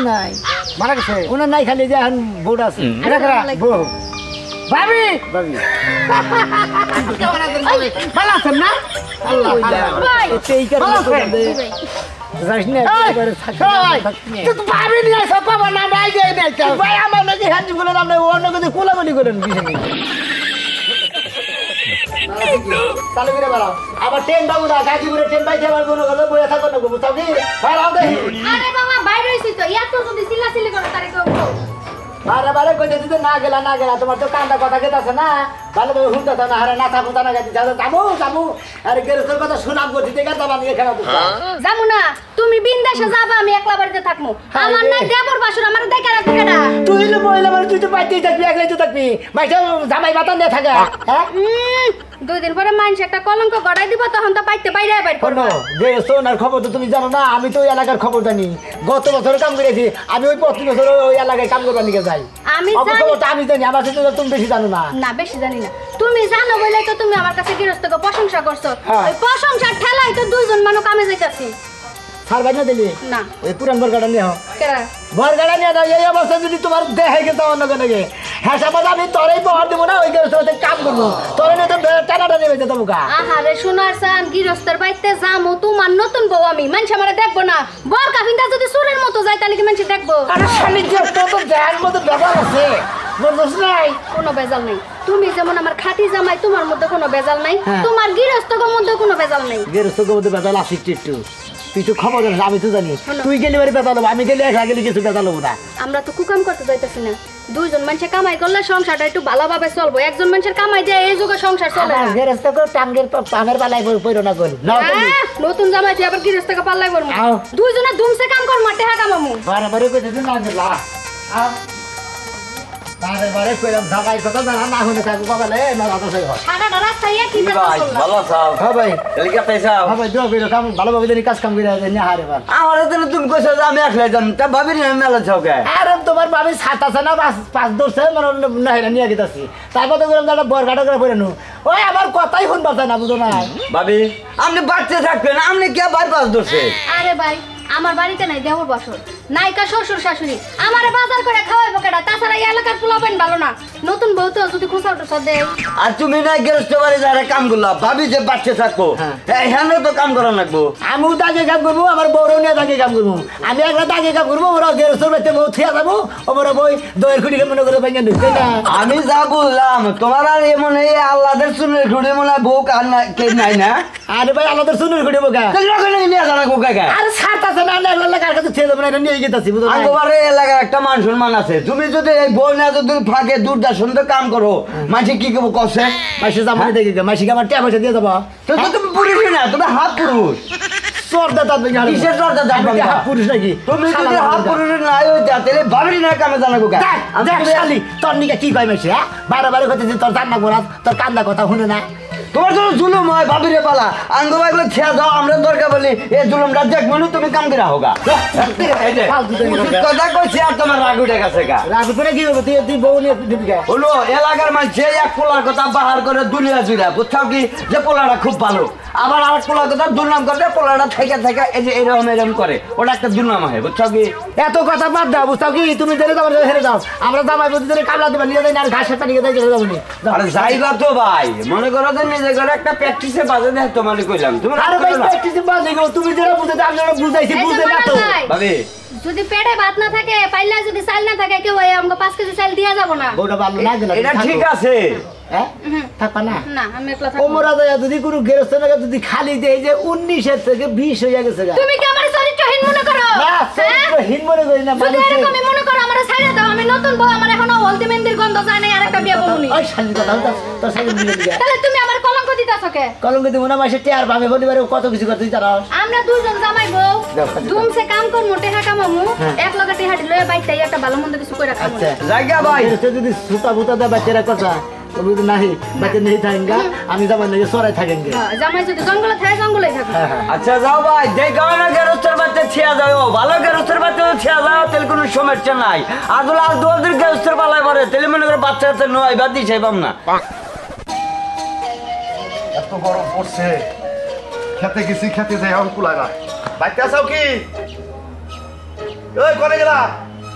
নাই মারা গেছে ওনার নাই খালি যে এখন বউট আছে বউ ভাবি ভাবি ভালো আছেন না আল্লাহ এই কারণে যাইস না ভাবি নিয়ে সব পাবো না নাই যাই নাই ভাই আমার নাকি হ্যান্ড বলেন আপনি অন্য কিছু কোলাগুলি করেন কিছু নেই চালু করে বেড়াও আবার ট্রেন পাবো না গাজীপুরে ট্রেন পাইছে আমার কোনো কথা বইয়া থাকো না বুঝাও কি বেড়াও দেখি আরে বাবা বাইরে হইছি তো এত যদি চিল্লাচিল্লি করো তারে কেউ বারে বারে কইতে দিতে না গেলা তোমার তো কান্দা কথা গেতাছে না ভালোভাবে শুনতেছ না আরে নাথা ফুটা না গেছে যাবো আরে গেরস্তের কথা শুনাম করছি দেখে যাবা নিয়ে খেলা তো যামু না তুমি বিন্দেশে যাবা আমি একলা বাড়িতে থাকমু আমার নাই দেবর বাসুর আমার দেখে রাখবে কেডা তুই তো মহিলা মানে তুই তো পাইতেই থাকবি একলাই তো থাকবি মাইটা জামাই বাতান দিয়ে থাকে হ্যাঁ 2 দিন পরে মানুষ একটা কলঙ্ক গড়াই দিব তখন তো পাইতে বাইরে বাইরে শোনো যে সোনার খবর তো তুমি জানো না আমি তো ওই এলাকার খবর জানি গত বছর কাম করেছি আমি ওই 25 বছর ওই এলাকায় কাম করবার নিয়ে যাই আমি খবরটা আমি জানি আমার সাথে তুমি বেশি জানো না না বেশি জানি না তুমি জানো বলে তো তুমি আমার কাছে গৃহস্থকে প্রশংসা করছো ওই প্রশংসার ঠেলাই তো দুইজন মানুষ কামে যাইতাছি সার ভাই না দিলি না ওই পুরান বরগাড়া নিয়ে হও কেডা বরগাড়া নিয়ে দাও এই অবস্থা যদি তোমার দেখে গেছে অন্য কোনো হ্যাঁ সাপোজ আমি তোরই বহর দেবো না ওই গেরস্তের কাম করবো তোর নিয়ে তো টানাটা নেবে যেত মুখা আহারে শোনার সান গৃহস্থের বাড়িতে যামু তোমার নতুন বউ আমি মানুষ আমারে দেখবো না বর কাফিনটা যদি সুরের মতো যায় তাহলে কি মানুষ দেখবো আরে শালি যে তো দেহের মধ্যে ব্যাপার আছে বুঝছ নাই কোনো বেজাল নাই তুমি যেমন আমার খাঁটি জামাই তোমার মধ্যে কোনো বেজাল নাই তোমার গৃহস্থর মধ্যে কোনো বেজাল নাই গেরস্তের মধ্যে বেজাল আসি একটু তুই তো খবর জানিস আমি তো জানি তুই গেলি বাড়ি বেজাল হবো আমি গেলে একা গেলে কিছু বেজাল হবো না আমরা তো কুকাম করতে যাইতেছি না দুইজন মানুষের কামাই করলে সংসারটা একটু ভালোভাবে চলবো একজন মানুষের কামাই দিয়ে এই যুগে সংসার চলে না গেরস্ত করে টাঙ্গের পামের পালাই পড়ো না করি নতুন জামাই তুই আবার গৃহস্থকে পাল্লাই করবো দুইজনে ধুমসে কাম কর মাঠে হা কামামু বারে কই দিন না গেলা বারে কইলাম ঢাকাই কথা জানা না হলে থাকো বাবালে না রাত হই হয় সারাটা রাস্তায় কি ভাই ভালো আছো হ্যাঁ ভাই এলিকা পয়সা হ্যাঁ ভাই দাও বেরো কাম ভালোভাবে জানি কাজ কাম করে জানি হারে বার আমারে তো তুমি কইছো যে আমি একলাই যাম তা ভাবি না মেলা ছকে আরে তোমার ভাবি সাত আছে না পাঁচ দশে মানে না নিয়ে গেতাছি তারপর তো গেলাম একটা বরগাটা করে পড়ে নু ওই আমার কথাই শুনবা চায় না বুঝো না ভাবি আপনি বাচ্চা থাকবেন আপনি কে বার পাস দোষে আরে ভাই আমার বাড়িতে নাই দেবর বাসর নাইকা শ্বশুর শাশুড়ি আমারে বাজার করে খাওয়াইবো কেডা তাছাড়া এই এলাকার পোলাপাইন ভালো না নতুন বউ তো যদি খুশাল টুসা দেয় আর তুমি না গেরস্ত বাড়ি যারা কাম করলা ভাবি যে বাচ্চা থাকো এখানে তো কাম করা লাগবো আমিও দাগে কাম করবো আমার বউরাও নিয়ে দাগে কাম করবো আমি একটা দাগে কাম করবো ওরা গেরস্তর বাড়িতে বউ থিয়া যাবো ওরা বই দইয়ের খুঁটিকে মনে করে ভাঙিয়ে ঢুকতে না আমি যা বললাম তোমার আর এমন এই আল্লাহদের শুনে ঘুরে মনে হয় বউ কার কে নাই না আরে ভাই আমাদের শুনুন খুঁটি বোকা নিয়ে জানা কোকা আরে সাত আছে না কার কাছে ছেড়ে দেবো না এটা নিয়ে গেতাছি বুঝো না তোমার এলাকার একটা মান সম্মান আছে তুমি যদি এই বউ না যদি ফাঁকে দূরদর্শনতে কাম করো মাঝে কি করবো কষে মাসি জামা দেখে মাসিকে আমার টাকা পয়সা দিয়ে দেবো তো তুমি পুরুষ না তুমি হাফ পুরুষ কিসের চর্চা জানবে হাফ পুরুষ নাকি তুমি যদি হাফ পুরুষ নাই হইতা তাহলে ভাবি না কামে জানাবো শালি তোর নিকে কি কয় মাসি হ্যাঁ বারে কথা তোর জানা গোড়া তোর কান্দা কথা শুনে না তোমার জন্য জুলুম হয় ভাবিরে পালা আঙ্গ ভাইগুলো খেয়া দাও আমরা দরকার বলি এই জুলুমটা দেখবো তুমি কাম করে হোগা কথা কইছি আর তোমার রাগ উঠে গেছে গা রাগ করে কি হবে তুই বউ নিয়ে দিবি হলো এলাকার মানুষ যে এক পোলার কথা বাহার করে দুনিয়া জুড়ে বুঝছাও কি যে পোলাটা খুব ভালো আবার আর পোলার কথা দুর্নাম করবে পোলাটা থেকে এই যে এরকম করে ওটা একটা দুর্নাম হয় বুঝছাও কি এত কথা বাদ দাও বুঝছাও কি তুমি জেনে যাও হেরে যাও আমরা জামাই বলতে জেনে কামলা দেবা নিয়ে যাই আর ঘাসের পানি খেতে যাবো নি আরে যাইবা তো ভাই মনে করো যে নিজে করে একটা প্র্যাকটিসে বাজে দেখ তোমার কইলাম তুমি আরে ভাই প্র্যাকটিসে বাজে গো তুমি যেটা বুঝাতে আমি যেটা বুঝাইছি বুঝে না তো ভাবি যদি পেটে ভাত না থাকে পাইলা যদি চাল না থাকে কেউ আমাকে 5 কেজি চাল দিয়া যাব না বউটা ভালো না গেল এটা ঠিক আছে হ্যাঁ থাকবা না না আমি একলা থাকব ওমরা দয়া যদি কোনো গেরস্ত না যদি খালি দেই যে 19 এর থেকে 20 হয়ে গেছে তুমি কি আমার চরিত্রহীন মনে করো না চরিত্রহীন মনে করি না যদি এরকম মনে করো আমারে ছাইড়া দাও আমি নতুন বউ আমার এখনো হলদি মেহেন্দির গন্ধ যায় না আরেকটা বিয়ে করবনি ওই শালি কথা তোর সাথে মিলে দিগা তাহলে তুমি আমার কলঙ্ক দিতাছ কে কলঙ্ক দিব না মাসে টিয়ার ভাবে পরিবারে কত কিছু করতে তারা আমরা দুইজন জামাই বউ ধুমসে কাম কর মোটে হাকা মামু এক লগে টিহাটি লয়ে বাইতাই একটা ভালো মন্দ কিছু কইরা খাবো আচ্ছা জায়গা ভাই যদি সুতা বুতা দে বাচ্চারা কথা তুমি তো নাহি বাচ্চা নেই থাকেঙ্গা আমি জামাই নাকি সরাই থাকেঙ্গে জামাই যদি জঙ্গলে থাকে জঙ্গলেই থাকবে আচ্ছা যাও ভাই যে গাওনা গেরস্তের বাচ্চা ছিয়া যাও ভালো গেরস্তের বাচ্চা ছিয়া যাও তেল কোনো সমস্যা নাই আদুল আর দোলদের গেরস্তের পালায় পড়ে তেল মনে করে বাচ্চা আছে নয় বাদ দিছে পাম না এত গরম পড়ছে খেতে গেছি খেতে যাই এখন কুলায় না বাইতে আসাও কি ওই কোনে গেলা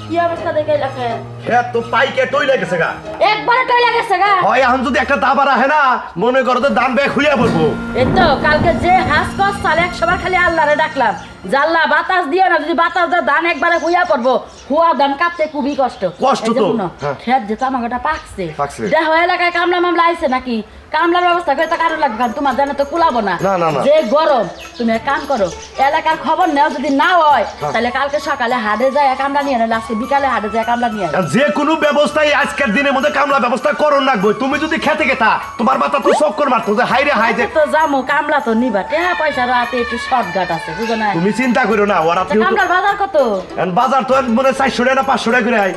কি অবস্থা দেখে লাগে খেত তো পাইকে টই লাগেছে গা একবারে টইলা গেছে গা হয় এখন যদি একটা দাবার আহে না মনে করো তো দাম ব্যাগ হইয়া পড়বো এই তো কালকে যে হাঁস কস চালে 100 বার খালি আল্লাহরে ডাকলাম জাল্লা বাতাস দিও না যদি বাতাস দাও ধান একবারে হুইয়া পড়বো হুয়া ধান কাটতে খুবই কষ্ট কষ্ট তো। হ্যাঁ। খেত যে তামাকটা পাকছে পাকছে। দেখো এলাকায় কামলা মামলা আইছে নাকি কামলার ব্যবস্থা করে তো কারো লাগবে কারণ তোমার জানে তো কুলাবো না না, না, না। যে গরম তুমি এক কাম করো এলাকার খবর নেও যদি না হয় তাহলে কালকে সকালে হাটে যায় কামলা নিয়ে আনো আজকে বিকালে হাটে যায় কামলা নিয়ে আনো যে কোনো ব্যবস্থাই আজকের দিনের মধ্যে কামলা ব্যবস্থা করো রাখবো তুমি যদি খেতে গেতা তোমার মাথা তো চক্কর মারতো যে হাই রে হাই যে তো যামো কামলা তো নিবা টাকা পয়সা রাতে একটু শর্টঘাট আছে বুঝো না তুমি চিন্তা করো না ওরা তা কামলার বাজার কত বাজার তো মনে 400 টাকা না 500 টাকা করে আই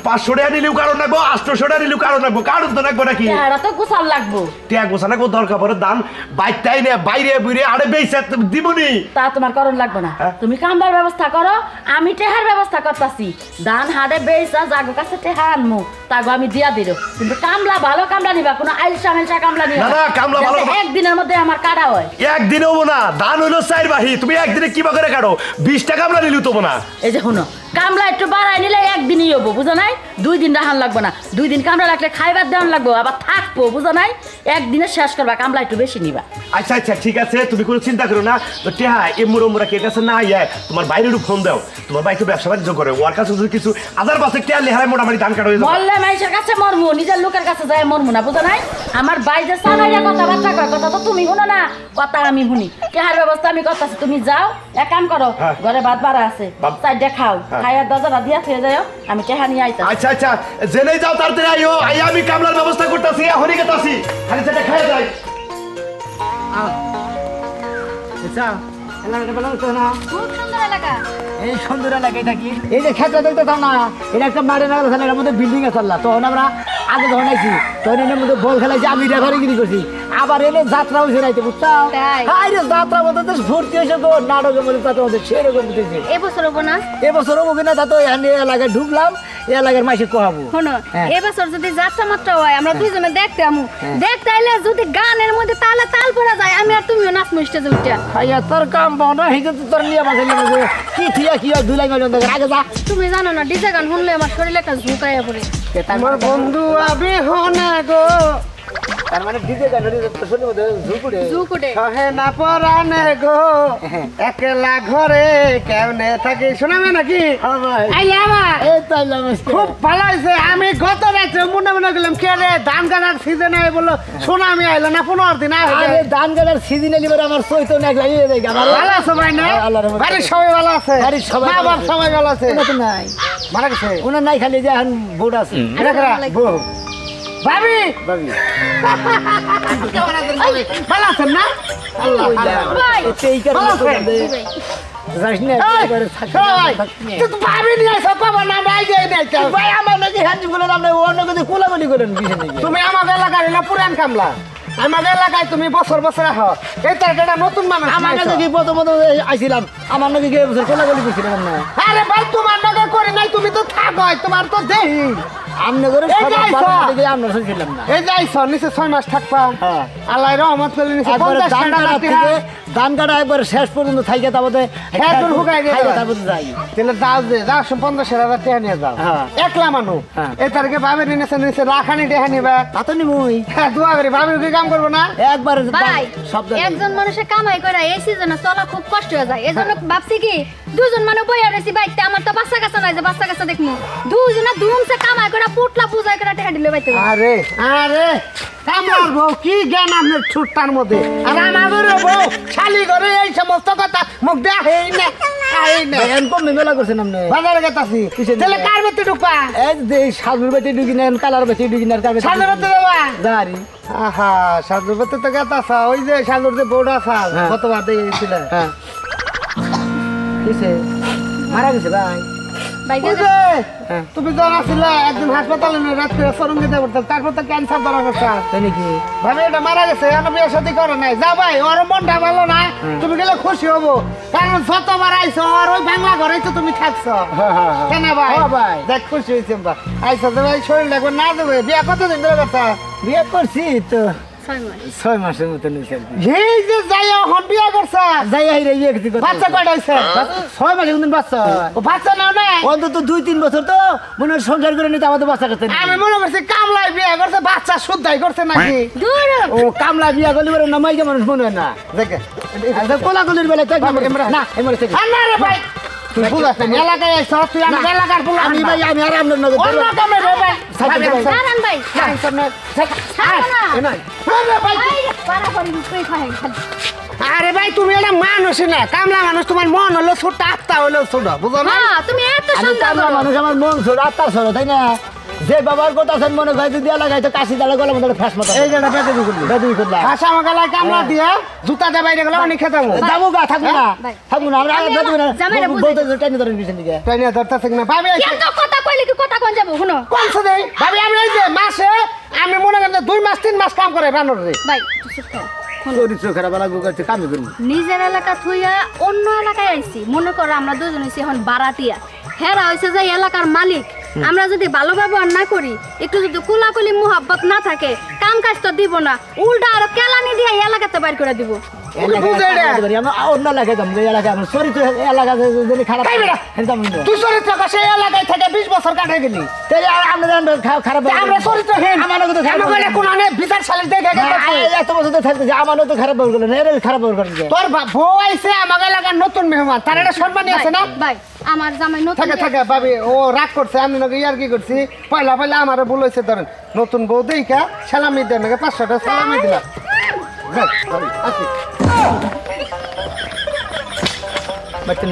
500 টাকা নিলেও কারণ রাখবো 800 টাকা নিলেও কারণ রাখবো কারণ তো রাখবো নাকি টাকাটা তো গুছাল লাগবো টিয়া গোছানা কো দরকার পড়ে দাম বাইকটাই না বাইরে বুইরে আরে বেইছে দিবনি তা তোমার করণ লাগবে না হ্যাঁ? তুমি কামলার ব্যবস্থা করো আমি টেহার ব্যবস্থা করতেছি ধান হাটে বেচা জাগো কাছে টেহা আনমু তাগো আমি দিয়া দিল কিন্তু কামলা ভালো কামলা নিবা কোনো আইলসা মেলসা কামলা নিবা না, না, কামলা ভালো যাতে একদিনের মধ্যে আমার কাটা হয় একদিনে হবো না ধান হইলো 4 বাহি তুমি একদিনে কি করে কাটো 20 টাকা আমরা নিলেও তো না এই যে শুনো কামলা একটু বাড়াই নিলে একদিনই হবো বুঝো নাই 2 দিন রাহান লাগবে না 2 দিন কামলা রাখলে খাইবার দেওয়ান লাগবো আবার থাকবো বুঝো নাই একদিনে শেষ করবা কামলা একটু বেশি নিবা আচ্ছা আচ্ছা ঠিক আছে তুমি কোনো চিন্তা করো না তো টেহা এমুর ওমরা কে কাছে না আইয়া তোমার বাইরের ফোন দাও তোমার বাইকে ব্যবসা বাণিজ্য করে ওর কাছে যদি কিছু হাজার পাঁচে টেহা লেহায় মোটামুটি ধান কাটা হয়ে যাবে মরলে মাইশের কাছে মরমু নিজের লোকের কাছে যায় মরমু না বুঝো নাই আমার ভাই যে সালাইয়া কথাবার্তা কয় কথা তো তুমি শুনো না কথা আমি শুনি কেহার ব্যবস্থা আমি করতেছি তুমি যাও এক কাম করো হ্যাঁ। ঘরে ভাত বাড়া আছে ভাত- চারটে খাও হ্যাঁ। খাইয়া দরজাটা দিয়া থুয়ে যাও আমি কেহা নিয়ে আইতা আচ্ছা আচ্ছা জেনে যাও তাড়াতাড়ি আইও আইয়া আমি কামলার ব্যবস্থা করতেছি এখনই গেতাছি খালি সেটা খাইয়া যাই আচ্ছা এলাকাটা ভালো হতো না খুব সুন্দর এলাকা এই সুন্দর এলাকায় থাকি এই যে খেতে দেখতে থাও না এটা একটা মাঠে না এর মধ্যে বিল্ডিং আছে আল্লাহ তখন আমরা আগে যখন আইছি তখন এর মধ্যে বল খেলাইছি আমি রেফারিগিরি করছি আবার এনে যাত্রা হয়েছে রাইতে বুঝতাম তাই? আরে যাত্রা মধ্যে তো ভর্তি হয়েছে গো নাটকের মধ্যে যাত্রা মধ্যে সেরকম দিতেছে এবছর হবো না এবছর হবো কিনা তা তো এখানে এলাকায় ঢুকলাম এই এলাকার মাসে কোহাবো শোনো হ্যাঁ। এবছর যদি যাত্রা মাত্রা হয় আমরা দুইজনে দেখতে আমু হ্যাঁ। দেখতে আইলে যদি গানের মধ্যে তালে তাল পড়া যায় আমি আর তুমিও নাচমু স্টেজে উঠে খাইয়া তোর কাম বন্ধ হয়েছে তো তোর নিয়ে বাসে কি থিয়া কি আর 2 লাখ আগে যা তুমি জানো না ডিজে গান শুনলে আমার শরীরে একটা ঝুঁকাইয়া পড়ে আমার বন্ধু আবে হনা গো তার মানে ডিজে গান শরীরের মধ্যে ঝুঁকুড়ে ঝুঁক উঠে কহে না পরানে গো একলা ঘরে কেমনে থাকি শোনাবে নাকি আইলে আমার এই তো আইলাম খুব ভালো হয়েছে আমি গত রাত্রে মনে মনে গেলাম কে রে ধান কাটার সিজন আই বললো শোনা আমি আইলো না 15 দিন আরে ধান গালার সিজনে লিবার আমার সইতো না লাগিয়ে দেয় আমার ভালো আছে ভাই না আল্লাহর রহমতে। বাড়ির সবাই ভালো আছে বাড়ির সবাই মা ভালো বাপ আছে। সবাই ভালো আছে ওনা তো নাই মারা গেছে ওনা নাই খালি যে এখন বোর্ড আছে এটা কারা? বউ ভাবি ভাবি ভালো আছেন না আল্লাহ ভাই এতে এই কারণে ভালো তো আছে? বন্ধে যাস না একেবারে থাকবি না, সবাই থাকবি না। তুই তো ভাবি নিয়ে এসো পাবো না ভাই যাই নাই তো। ভাই আমার নাকি হ্যান্ডি বলেন আপনি অন্য কিছু কোলাগুলি করেন কিসে নাকি তুমি আমাদের এলাকার না পুরান কামলা আমাদের এলাকায় তুমি বছর বছর আহ এই তো একটা নতুন মানুষ আমার কাছে নাইছো। কি প্রথমত আইছিলাম আমার নাকি কি বছর কোলাগুলি করছিলাম না আরে ভাই তোমার নগর করে নাই তুমি তো থাকো তোমার তো দেহি আমনে করে এই যে আইসো। আমরা শুনছিলাম না এই যাইছ নিচে 6 মাস থাকবা হ্যাঁ। আল্লাহ রহমত করলে নিচে একবারে 50 ধান টাকা কাটা রাখতে থেকে ধান কাটা একবারে শেষ পর্যন্ত থাইকে তারপরে হ্যাঁ, তোর হুকায় গেছে। তারপরে যাই তাহলে দাও যে দাও 15,000 টাকা নিয়ে যাও হ্যাঁ। একলা মানুষ হ্যাঁ। এই তারিখে ভাবের নিচে নিচে লাখানি টাকা নিবা তা তো নিমুই হ্যাঁ দোয়া করি ভাবের কি কাম করবো না একবার ভাই শব্দ একজন মানুষের কামাই করে এই সিজনে চলা খুব কষ্ট হয়ে যায় এজন্য ভাবছি কি দুজন মানুষ বইয়া রয়েছি বাইতে আমার তো বাচ্চা কাছে নাই যে বাচ্চা কাছে দেখমু দুজনে ধুমসে কামাই করে পুটলা পূজা করে টাকা দিলে বাইতে আরে আরে আমার বউ কি জ্ঞান আপনার ছুটটার মধ্যে আর আমাদের বউ শালি করে এই সমস্ত কথা মুখ দেয়া হেই না এই না এরকম মেলা করছেন আপনি বাজারে গেতাছি কিসের তাহলে দিকে? কার বেতে ঢুকবা এই যে সাজুর বেতে ঢুকি নেন কালার বেতে ঢুকি নেন কার বেতে সাজুর বেতে যাবা দাঁড়ি আহা সাজুর বেতে তো গেতাছা ওই যে সাজুর যে বউটা সাল হ্যাঁ। কতবার দিয়েছিল হ্যাঁ কিসে মারা গেছে ভাই বাইকে ওই যে হ্যাঁ। তুমি জ্বর আসলে একদিন হাসপাতালে নিয়ে রাত্রে সরম দিতে পারতাম তারপর তো ক্যান্সার ধরা গেছে তাই নাকি ভাবি এটা মারা গেছে এখন বিয়ে শাদী করে নাই যা ভাই ওর মনটা ভালো না তুমি গেলে খুশি হবো কারণ যতবার আইছো আর ওই বাংলা ঘরে তো তুমি থাকছো হ্যাঁ হ্যাঁ হ্যাঁ কেন ভাই হ্যাঁ ভাই। দেখ খুশি হয়েছে আইসো তো ভাই শরীর লাগবে না দেবে বিয়ে কতদিন ধরে কথা বিয়ে করছি তো 6 মাসের মতন হয়েছে আর কি। এই যে যাই এখন বিয়া করছে যাই আই রে ইয়ে কিছু বাচ্চা কয়টা হইছে 6 মাসের মতন বাচ্চা ও বাচ্চা নাও না অন্তত 2-3 বছর তো মনে হয় সংসার করে নিতে আমাদের বাচ্চা করতে আমি মনে করছি কামলাই বিয়া করছে বাচ্চা শুদ্ধাই করছে নাকি দূর ও কামলা বিয়া করলে বলে নামাইকে মানুষ মনে হয় না দেখে কোলাকুলির বেলায় তো না এমন থেকে আর না রে ভাই তুই বুঝাচ্ছেন এলাকায় আইছ তুই আমি এলাকার বলা আমি ভাই আমি আর আপনার নগদ অন্য কামে রে ভাই দাঁড়ান ভাই ছাড়ো না ভাই ভাই পারাপারি কই খাই খালি আরে ভাই তুমি এটা মানুষ না কামলা মানুষ তোমার মন হলো ছোট আত্মা হলো ছোট বুঝো না হ্যাঁ তুমি এত আমি সুন্দর কামলা মানুষ আমার মন ছোট আত্মা ছোট তাই না যে বাবার কথা আছেন মনে হয় যদি এলাকায় তো কাশি দাঁড়া গেলে আমাদের ফ্যাস মতো এই যেটা বেঁধে দিবি বেদুই করলাম ভাষা আমাকে কামলা দিয়ে জুতা দিয়ে বাইরে গেলে অনেক খেতাম যাবো গা থাকবো না ভাই। থাকবো না আমরা আমি বেদুই না জামাইরে বুঝাই বলতে টাইম ধরেন পিছন দিকে তাই না ধরতেছে না ভাবি কেন কথা কইলে কি কথা কোন যাবো শুনো কোনছে দেই ভাবি আমি এই যে মাসে আমি মনে করেন 2 মাস 3 মাস কাম করে বানর রে ভাই চুপ কর চরিত্র খারাপ লাগবো করতে কামই করবো নিজের এলাকা থুইয়া অন্য এলাকায় আইছি মনে করো আমরা দুজন হইছি এখন বারাটিয়া হেরা হইছে যে এলাকার মালিক আমরা যদি ভালো ব্যবহার না করি একটু যদি কুলাকুলি মুহাব্বত না থাকে কাম কাজ তো দিব না উল্টা আরো কেলানি দিয়ে এলাকাতে বাইর করে দিব অন্য এলাকায় যাবো যে এলাকায় আমার চরিত্র এলাকা যদি খারাপ তাই বেটা। তুই চরিত্র কাছে এলাকায় থেকে 20 বছর কাটাই গেলি তাহলে আমরা খারাপ আমরা চরিত্রহীন আমারও তো খারাপ আমাকে কোন আনে বিচার সালিশ দেখে এত বছর তো থাকতেছে আমারও তো খারাপ ব্যবহার করলেন এর খারাপ ব্যবহার করেন তোর বউ আইছে আমাকে এলাকার নতুন মেহমান তার একটা সম্মানী আছে না ভাই আমার জামাই নতুন থাকে থাকে ভাবি ও রাগ করছে আমি নাকি ইয়ার কি করছি পয়লা পয়লা আমারও ভুল হয়েছে ধরেন নতুন বউ দেখা সালামি দেন নাকি 500টা সালামি দিলাম যাক, ভাবি, আসি। বাচ্চা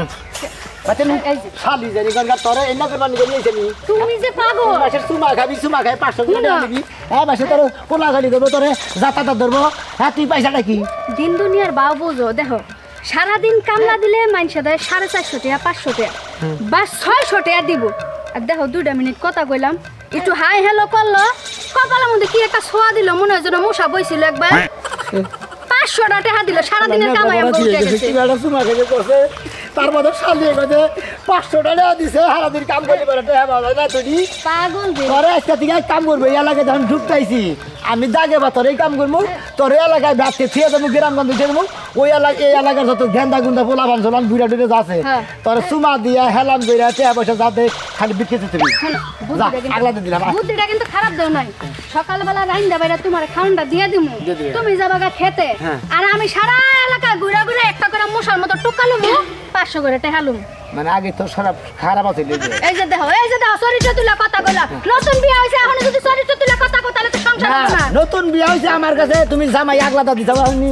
বাচ্চা এই যে, শালি জানি গঙ্গা তোরে এন্না করবার নিয়ে নিয়েছে নি তুমি যে পাগল মাসের সুমা খাই 500 করে দেওয়া দিবি হ্যাঁ মাসে তোর কোলা গালি দেবো তোরে যাতায়াত ধরবো হ্যাঁ তুই পয়সাটা কি দিন দুনিয়ার বাউ বুঝো দেখো সারাদিন কামলা দিলে মানুষে দেয় 450 টাকা 500 টাকা বা 600 টাকা দিব আর দেখো 2 মিনিট কথা কইলাম একটু হাই হ্যালো করলো কপালের মধ্যে কি একটা ছোঁয়া দিল মনে হয় যেন মশা বইছিল একবার 500 টাকা দিল সারাদিনের কামাই আমি বলতে গেছি সুমা খাই করছে তার মধ্যে শালিয়ে গেছে 500 টাকা দিছে সারাদিন কাম করতে পারে হ্যাঁ ভালো না তুই পাগল রে তোরে আজকে থেকে কাম করবো এই এলাকায় যখন ঢুকতেছি আমি দাগে বা তোর কাম করবো তোর এলাকায় ব্যাগকে থিয়ে দেবো গ্রামগঞ্জ দিয়ে দেবো ওই এলাকা এই এলাকার যত গেন্দা গুন্দা পোলা ভাঞ্চলাম বুড়া টুড়ে আছে হ্যাঁ। তোর সুমা দিয়া হেলাম করে টাকা পয়সা যাতে খালি বিক্রিতে তুমি শোনো, যা বুদ্ধিটা কিন্তু- আগলাতে দিলাম বুদ্ধিটা কিন্তু খারাপ দেও নাই সকালবেলা রাইন্দা বাইরা তোমার খাওয়ানটা দিয়ে দিমু তুমি যাবাগা খেতে আর আমি সারা এলাকা ঘুরা ঘুরে একটা করে মশার মতো টুকালুমু 500 করে টেহালুম মানে আগে তো খারাপ খারাপ আছে এই যে দেখো চরিত্র তুলা কথা কইলা নতুন বিয়া হইছে এখন যদি চরিত্র তুলা কথা কও তাহলে তো সংসার হবে না নতুন বিয়া হয়েছে আমার কাছে তুমি জামাই আগলাতা দিতে পারনি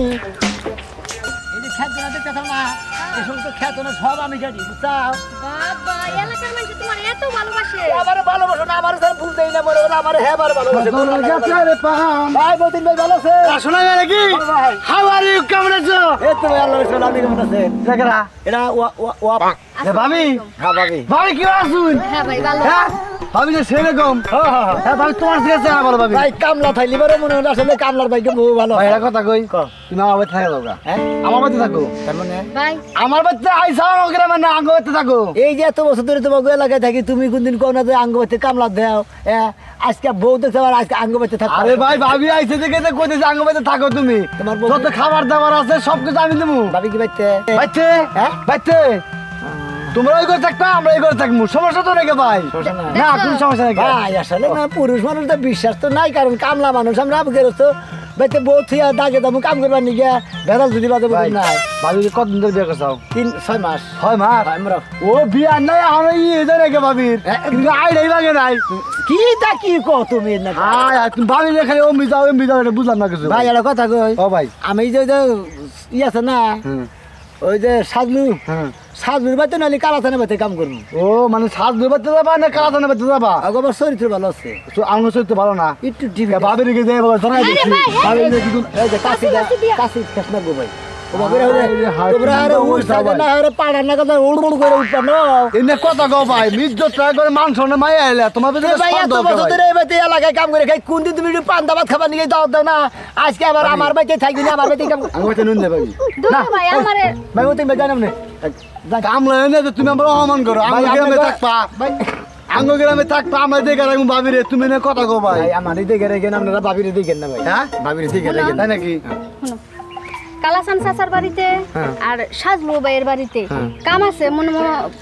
এই যে খেত না দেখতে না এই সমস্ত খেত না সব আমি জানি বুঝছাও বাবা এলাকার মানুষ তোমার এত ভালোবাসে আমার ভালোবাসো না আমার স্যার ভুল দেই না মনে হলো আমার হ্যাঁ আমার ভালোবাসে ভাই বলতেন ভাই ভালো আছে শোনা যায় নাকি ভাই হাউ আর ইউ কেমন আছো এই তো ভাই আল্লাহ রাসূল আপনি কেমন আছেন দেখরা এটা ও ভাবি হ্যাঁ ভাবি ভাবি কি আসুন হ্যাঁ ভাই ভালো হ্যাঁ ভাবি যে সেরকম হ্যাঁ ভাবি তোমার থেকে আছে ভালো ভাবি ভাই কামলা থাইলি বড় মনে হলো আসলে কামলার ভাইকে বহু ভালো ভাই এটা কথা কই ক তুমি আমার বাড়িতে থাকো গা হ্যাঁ আমার বাড়িতে থাকো তার মানে ভাই আমার বাড়িতে আইসা আমার গ্রামে না আঙ্গ বাড়িতে থাকো এই যে এত বছর ধরে তোমাকে এলাকায় থাকি তুমি কোনদিন কোন না আঙ্গবাতে কামলা দাও আজকে বউ দেখতে পার আজকে আঙ্গবাতে থাকো আরে ভাই ভাবি আইসে দেখে তো কইতেছে আঙ্গ বাড়িতে থাকো তুমি তোমার বউ- যত খাবার দাবার আছে সব কিছু আমি দেবো ভাবি কি বাইতে বাইতে হ্যাঁ? বাইতে তোমরা ওই করে থাকবা আমরা এই করে থাকবো সমস্যা তো নাকি ভাই সমস্যা নাই। না কোনো সমস্যা নাকি ভাই আসলে না পুরুষ মানুষ তো বিশ্বাস তো নাই কারণ কামলা মানুষ আমরা গেরস্ত বাইতে বউ থিয়া দাগে দামু কাম করবার নিয়ে ভেদাল যদি বাজে ভাই নাই ভাবি কতদিন ধরে বিয়ে করছাও 3-6 মাস হয় মা আমরা ও বিয়া নাই আমি এই নাকি ভাবির কিন্তু আইডাই লাগে নাই কি তা কি কো তুমি না তুমি ভাবি খালি অম্বি যাও এটা বুঝলাম না কিছু ভাই একটা কথা কই ও ভাই আমি যে ই আছে না ওই যে সাজলু হ্যাঁ সাজলুর বাইতে নালি কালাথানে বাইতে কাম করবো ও মানে সাত দুবাতে যাবা না কালাতানে বাতে যাবা আগবার চরিত্র ভালো আছে তো আঙ্গ চরিত্র ভালো না একটু টিভি ভাবির কে দেয় ধরাই আরে দিচ্ছি ভাই, ভাবি কিন্তু এই যে কাশি কাশি দিয়া। কাশি খেসনা গো ভাই ও বাবা হাই, তোমরা আরে তুমি উঠ তো থাকে ভাই। না আরে পাড়া না কথা উড় উড় করে উঠবা না এনে কথা গো ভাই মিজ্জ ট্রাই করে মাংস না মাই আইলা তোমার এ ভিতরে ভাই এত বছর ধরে এই বাইতে এলাকায় কাম করে খাই কোন দিন তুমি একটু পান্তা ভাত খাবার নিয়ে দাও দাও না আজকে আবার আমার বাইতে থাকবি না আমার বাইতে কাম আঙ্গ বাতে নুন দে ভাই দুটো ভাই আমারে ভাই ও তুমি জানাম না কামলা এনে যে তুমি আমরা অমান করো ভাই আমি গ্রামে আপনার থাকবা ভাই আঙ্গ গ্রামে থাকতো আমার দেখে রাখবো ভাবি রে তুমি না কথা কো ভাই ভাই আমারই দেখে রেখেন আপনারা ভাবিরে দেখেন না ভাই হ্যাঁ ভাবিরে দেখে রেখেন তাই নাকি শুনো কালাসান চাচার বাড়িতে আর সাজলু ভাইয়ের বাড়িতে কাম আছে মনে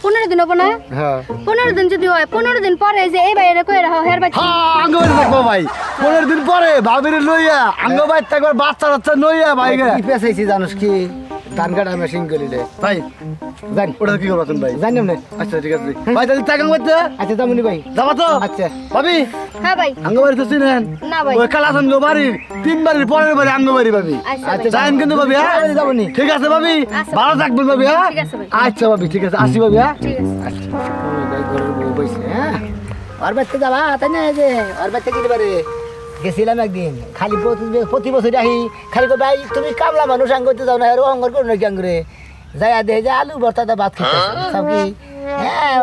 15 দিন হবো না হ্যাঁ 15 দিন যদি হয় 15 দিন পরে যে এই বাইরে কই রাখো হের বাড়ি হ্যাঁ আঙ্গ বাড়ি থাকবো ভাই 15 দিন পরে ভাবিরে লইয়া আঙ্গ বাড়ি থাকবার বাচ্চা বাচ্চা লইয়া ভাই গে কি পেছাইছি জানোস কি ধান কাটা মেশিন করে দে ভাই জান ওটা কি করবেন ভাই জানি না আচ্ছা ঠিক আছে ভাই তাহলে টাকা মধ্যে আচ্ছা তামনি ভাই যাবা তো আচ্ছা ভাবি হ্যাঁ ভাই আঙ্গ বাড়ি তো চিনেন না ভাই ওই কালাসান গো বাড়ি 3 বাড়ির পরের বাড়ি আঙ্গ বাড়ি ভাবি আচ্ছা ভাই। যাইন কিন্তু ভাবি হ্যাঁ আচ্ছা, যাবনি। ঠিক আছে ভাবি আচ্ছা। ভালো থাকবেন ভাবি হ্যাঁ ঠিক আছে ভাই। আচ্ছা ভাবি ঠিক আছে আসি ভাবি হ্যাঁ ঠিক আছে ভাই ঘরের বউ বইছে হ্যাঁ আর বাচ্চা যাবা তাই না যে আর বাচ্চা কিনতে পারে গেছিলাম একদিন খালি প্রতি বছর আহি খালি তো ভাই তুমি কামলা মানুষ আঙ্গ করতে যাও না আর অঙ্গর করো নাকি আঙ্গুরে যাই দেখে যে আলু ভর্তাটা ভাত খেতে সব কি হ্যাঁ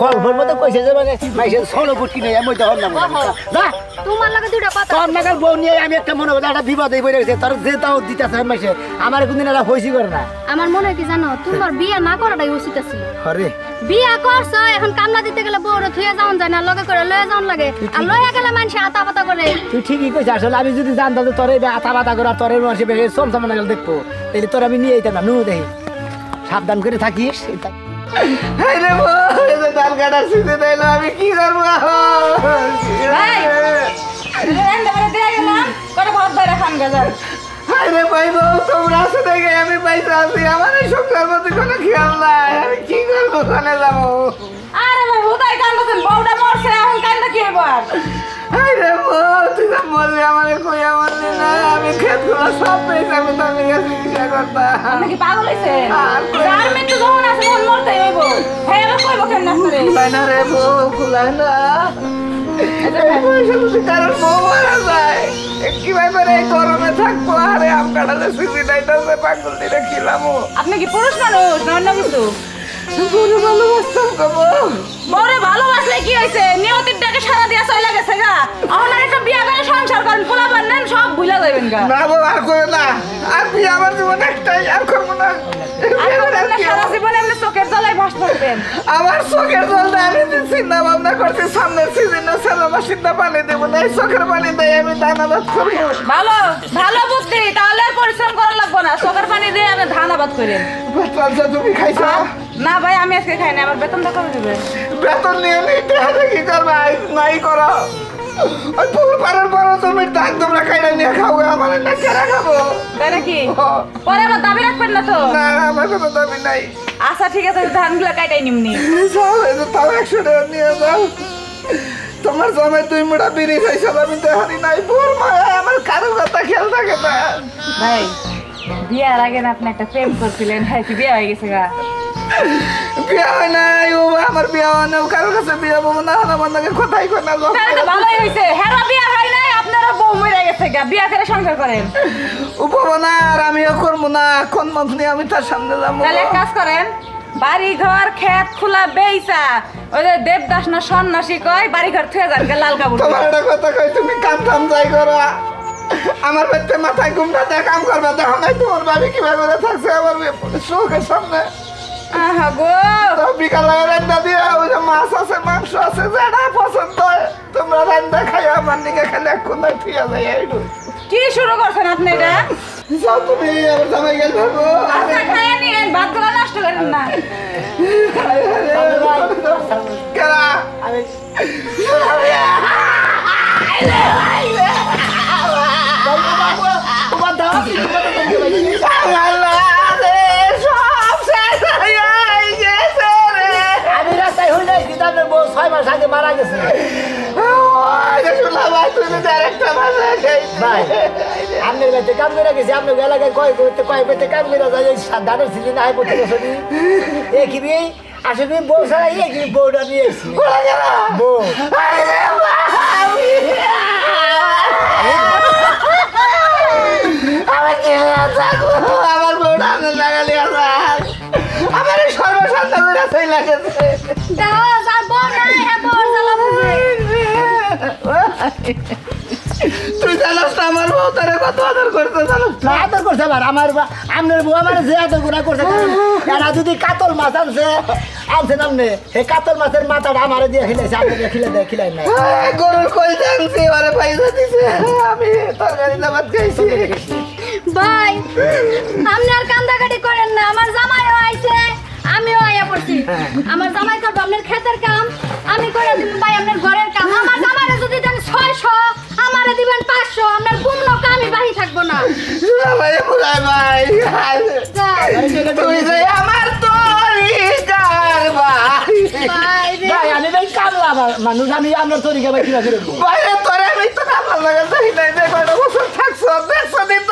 গল্পের মতো কইছে যে মানে মাইসের ষোলো ফুট কিনে আমি তো হন না না তোমার লাগে দুইটা কথা তোর নাগাল বউ নিয়ে আমি একটা মনে হয় একটা বিপদ হয়ে পড়ে গেছে তোর যে তাও দিতেছে মাইসে আমার কোনদিন একটা হইসি করে না আমার মনে হয় কি জানো তোমার বিয়ে না করাটাই উচিত ছিল আরে বিয়া করছ এখন কামলা দিতে গেলে বউরে থুয়ে যাওন যায় না লগে করে লয়ে যাওন লাগে আর লয়ে গেলে মানুষ আতা পাতা করে তুই ঠিকই কইছিস আসলে আমি যদি জানতাম যে তোর এই আতা বাতা করে তোর এই মানুষের সমসাম না গেলে দেখবো তাহলে তোর আমি নিয়ে যেতাম না নু দেখি সাবধান করে থাকিস আরে বউ এই যে ধান কাটার সিজে দিলো আমি কি করবো ভাই রেন্ডে করে দিয়ে গেলাম করে ভাত বাইরে খান গেজার আরে ভাই বউ তোমরা আসো দেখে আমি পয়সা আছি আমার এই সংসার মধ্যে কোনো খেয়াল নাই আমি কি করবো ওখানে যাবো আরে ভাই হুদাই কান্দছেন বউটা মরছে এখন কান্দা কি হইব আর আরে বউ তুই তো বললি আমাকে কইয়া বললি না আমি ক্ষেতগুলো সব পয়সা মতো আমি গেছি বিক্রি করতাম আপনি কি পাগল হইছেন যার মৃত্যু যখন আছে মন মরতে হইব হ্যাঁ এবার কইব কেন না করে খুলায় না রে বউ খুলায় না এই পয়সা যদি কারোর বউ মারা যায় কি ব্যাপারে এই গরমে থাকবো আরে আম কাটাতে সিজি নাইটাছে পাগল দিলে খিলামো আপনি কি পুরুষ মানুষ না অন্য কিছু বলে ভালোবাসতাম গো বউরে ভালোবাসলে কি হয়েছে নিয়তির ডাকে সারা দিয়া চলে গেছে গা এখন আর একটা বিয়া করে সংসার করেন পোলা বান্নেন সব ভুলা যাবেন গা না বউ আর করে না আর বিয়ে আমার জীবনে একটাই আর করবো না আর করবেন না সারা জীবন এমনি চোখের জ্বালায় ভাস থাকবেন আমার চোখের জল আমি চিন্তা ভাবনা করছি সামনের সিজনে ছেলেমা সিদ্ধা পানি দেবো না এই চোখের পানি দেয় আমি ধানাবাদ করবো ভালো ভালো বুদ্ধি তাহলে আর পরিশ্রম করা লাগবে না চোখের পানি দিয়ে আপনি ধান আবাদ করেন বেতনটা তুমি খাইছো না ভাই আমি আজকে খাই না আমার বেতনটা কবে দেবে বেতন নিয়ে নিতে হবে কি করবা নাই করো ওই পুকুর পাড়ার পর তুমি ডাক তোমরা খাইলে নিয়ে খাবো আমার না কেনা খাবো তাই নাকি পরে আমার দাবি রাখবেন না তো না আমার কোনো দাবি নাই আচ্ছা ঠিক আছে ধানগুলো কাটাই নিমনি যাও এই যে তাও 100 টাকা নিয়ে যাও তোমার জামাই তুই মোটা বিড়ি খাইছো আমি দেখানি নাই বোর মায়া আমার কারো কথা খেয়াল থাকে না ভাই বিয়ার আগে না আপনি একটা প্রেম করছিলেন হ্যাঁ কি বিয়ে হয়ে গেছে গা বিয়া হয় নাই ও আমার বিয়া হয় না কারোর কাছে বিয়া বলবো না আমার নাকি কথাই কয় না তাহলে তো ভালোই হয়েছে হ্যাঁ বিয়া হয় নাই আপনারা বউ মরে গেছে গা বিয়া করে সংসার করেন উপবো না আর আমিও করবো না কোন মন্ত্রী আমি তার সামনে যাবো তাহলে এক কাজ করেন বাড়ি ঘর খেত খোলা বেইসা ওই যে দেবদাস না সন্ন্যাসী কয় বাড়ি ঘর থুয়ে যান লাল কাপড় তোমার একটা কথা কই তুমি কাম টাম যাই করো আমার বাচ্চা মাথায় ঘুমটা দিয়ে কাম করবা দেখো নাই তোমার ভাবি কিভাবে করে থাকছে আমার চোখের সামনে আহা গো তো বিকাল রান্না দিয়ে ওই যে মাছ আছে মাংস আছে যেটা পছন্দ হয় তোমরা রান্না খাই আমার দিকে খালি এক কোনায় ফিরে যায় এইটু কি শুরু করছেন আপনি এটা যাও তুমি আমার জামাই গেল থাকো আচ্ছা খাইয়া নিয়েন ভাতগুলো নষ্ট করেন না কেনা আমি রাস্তায় হই নাই কিন্তু আপনার বউ 6 মাস আগে মারা গেছে ভাই আপনার বাড়িতে কাম করে গেছি আপনার এলাকায় কয় বাড়িতে কাম করে যায় ধানের সিজন আয় প্রতি বছরই একই আসলে বউ ছাড়া একই বউটা নিয়ে এসছি বউ আমার বউটা আপনার লাগালি আমার সর্বশান্ত করে সেই লাগেছে দেখো আর বউ নাই হ্যাঁ বউ চালাবো তুই জানাস না আমার বউ তারে কত আদর করতে জানাস না আদর করছে আবার আপনার বউ আমার যে এত গুণা করছে এরা যদি কাতল মাছ আনছে নামনে এই কাতল মাছের মাথাটা আমারে দিয়ে খিলাইছে আপনাকে খিলাই নাই গরুর কই জানছি ওরে পয়সা দিছে আমি তরকারি ভাত খাইছি ভাই আপনি আর কান্দাকাটি করেন না, আমার জামাইও আইছে আমিও আইয়া পড়ছি। আমার জামাই করবো আপনার ক্ষেতের কাম, আমি করে দিব ভাই আপনার ঘরের কাম। আমার জামাইরে যদি দেন 600, আমারে দিবেন 500, আপনার কোনো কামই বাহি থাকবো না। ভাই ভাই ভাই তুই যে আমার তরি যার ভাই ভাই রে, ভাই আমি ভাই কামলা মানুষ, আমি আপনার তরিকা ভাই কিনা করে দেবো বাইরে তোরে আমি তো কামলা লাগা যাই নাই যে কয়টা বছর থাকছো দেখছো দিত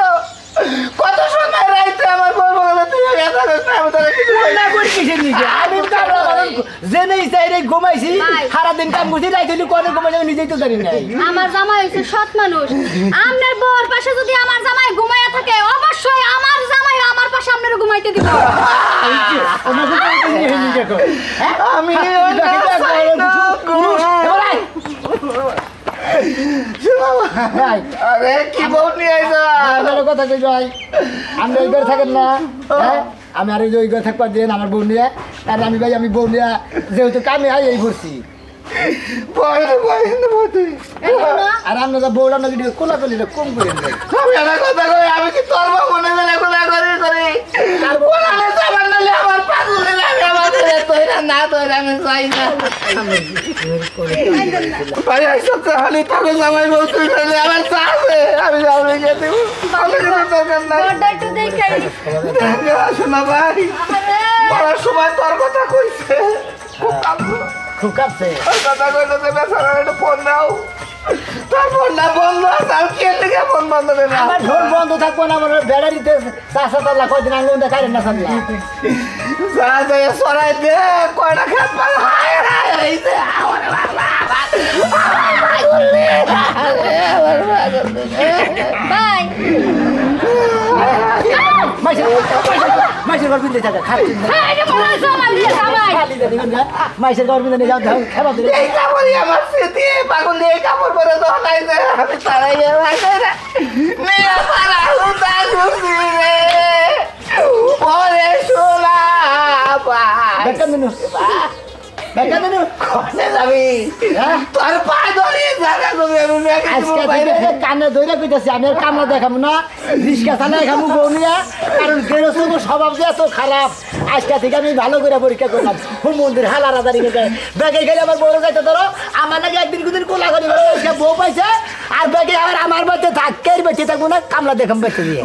কত সময় রাইতে আমার বউ বলে তুই এত করতে আমি তোরে কিছু না করি কিসের নিচে আমি কামলা মানুষ জেনে চাইরে ঘুমাইছি ভাই। সারাদিন কাম করছি রাইতে কনে ঘুমাইছি আমি নিজেই তো জানি নাই আমার জামাই হইছে সৎ মানুষ। আপনার বউর পাশে যদি আমার জামাই ঘুমাইয়া থাকে, অবশ্যই আমার জামাই আমার পাশে আপনার ঘুমাইতে দিব। আমি আরে কি বউ নিয়ে আইসা কথা কই ভাই আমি ওই ঘরে থাকেন না হ্যাঁ? আমি আর ওই ঘরে থাকবার দিন আমার বউ নিয়ে আর আমি ভাই আমি বউ নিয়ে যেহেতু কামে আই এই করছি আর আমরা যা বউরা নাকি কোলাকলি কম করে ভাই আমি একটা কথা কই আমি কি তোর বউ মনে মনে কোলা করি আর কোলালে যাবার নালে আমার পাগলে লাগে আমাদের তোরা না তোরা আমি চাই না ভাই আইসা তাহলে তোকে জামাই বউ তুই তাহলে আমার চাবে আমি যাবো গিয়ে দেব আমি কিন্তু দরকার নাই বড়টা একটু দেখাই। শোনা ভাই বড় সময় তোর কথা কইছে খুব কাঁদলো খুব কাঁপছে কথা কইলো যে বেচারা একটু ফোন দাও তোর ফোনটা বন্ধ আছে আর কে থেকে ফোন বন্ধ দেবে আমার ফোন বন্ধ থাকবো না আমার বেড়ারিতে চাষা তাল্লা কয়দিন আগে ওদের কারেন্ট না সামলা সারা দিয়ে সরাই দে কয়টা খেত পাল হায় হায় হইছে ভাই মাইসের ঘর বিন্দে থাকে খালি এই যে মনে হচ্ছে আমার বিয়ে জামাই। মাইসের ঘর বিন্দে নিয়ে যাও খেলা দিলে এই কাপড়ই আমার স্মৃতি পাগল দিয়ে এই কাপড় পরে দোকাইছে আমি তারাই রাখে রে নিয়ে পারা হুদা ঘুরছি রে ওরে সোনা ভাই বেকার দিনু বেকার দিনু কোনে যাবি তোর পায়ে ধরি জায়গা তুমি আমি আজকে থেকে কানে ধরে কইতাছি আমি আর কামলা দেখাবো না রিস্কা চালাই খাবো বউনিয়া কারণ গেরস্ত স্বভাব যে এত খারাপ আজকে থেকে আমি ভালো করে পরীক্ষা করলাম হুম মন্দির হালা রাজারি ব্যাগে গেলে আমার বড় যাইতে ধরো আমার নাকি একদিন কুদিন কোলা করি বউ পাইছে আর ব্যাগে আবার আমার বাচ্চা থাকতে বেঁচে থাকবো না কামলা দেখাম বেঁচে দিয়ে